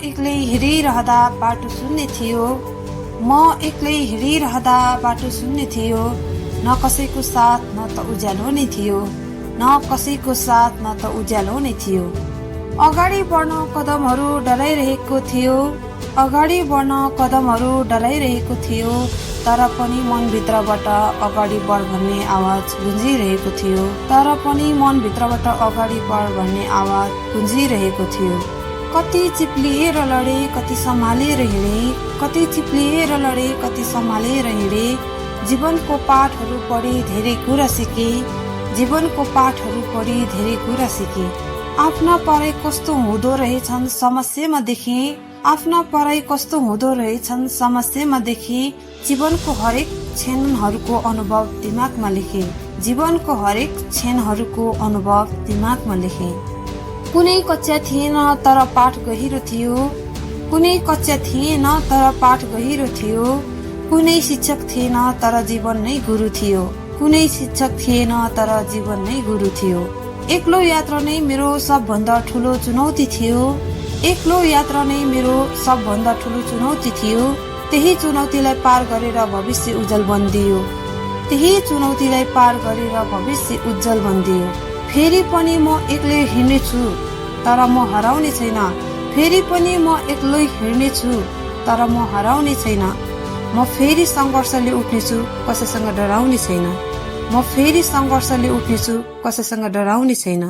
एक्लै हिँडिरहँदा बाटो सुन्ने थियो, म एक्लै हिँडिरहँदा बाटो सुन्ने थियो। न कसैको साथ न त उज्यालो नै थियो, न कसैको साथ न त उज्यालो नै थियो। अगाडि बढ्न कदमहरू डराइरहेको थियो, अगाडि बढ्न कदमहरू डराइरहेको थियो। तर पनि मनभित्रबाट अगाडि बढ भन्ने आवाज गुन्जिरहेको थियो, तर पनि मनभित्रबाट अगाडि बढ भन्ने आवाज गुन्जिरहेको थियो। कति चिप्लिएर लडे कति सम्हालेर हिँडे, कति चिप्लिएर लडे कति सम्हालेर हिँडे। जीवनको पाठहरू पढी धेरै कुरा सिके, जीवनको पाठहरू पढी धेरै कुरा सिके। आफ्ना पराई कस्तो हुँदो रहेछन् समस्यामा देखे, आफ्ना पराई कस्तो हुँदो रहेछन् समस्यामा देखे। जीवनको हरेक क्षणहरूको अनुभव दिमागमा लेखे, जीवनको हरेक क्षणहरूको अनुभव दिमागमा लेखे। कुनै कक्षा थिएन तर पाठ गहिरो थियो, कुनै कक्षा थिएन तर पाठ गहिरो थियो। कुनै शिक्षक थिएन तर जीवन नै गुरु थियो, कुनै शिक्षक थिएन तर जीवन नै गुरु थियो। एक्लो यात्रा नै मेरो सबभन्दा ठुलो चुनौती थियो, एक्लो यात्रा नै मेरो सबभन्दा ठुलो चुनौती थियो। त्यही चुनौतीलाई पार गरेर भविष्य उज्जवल बनिदियो, त्यही चुनौतीलाई पार गरेर भविष्य उज्जवल बनिदियो। फेरि पनि म एक्लै हिँड्नेछु तर म हराउने छैन, फेरि पनि म एक्लै हिँड्नेछु तर म हराउने छैन। म फेरि सङ्घर्षले उठ्नेछु कसैसँग डराउने छैन, म फेरि सङ्घर्षले उठ्नेछु कसैसँग डराउने छैन।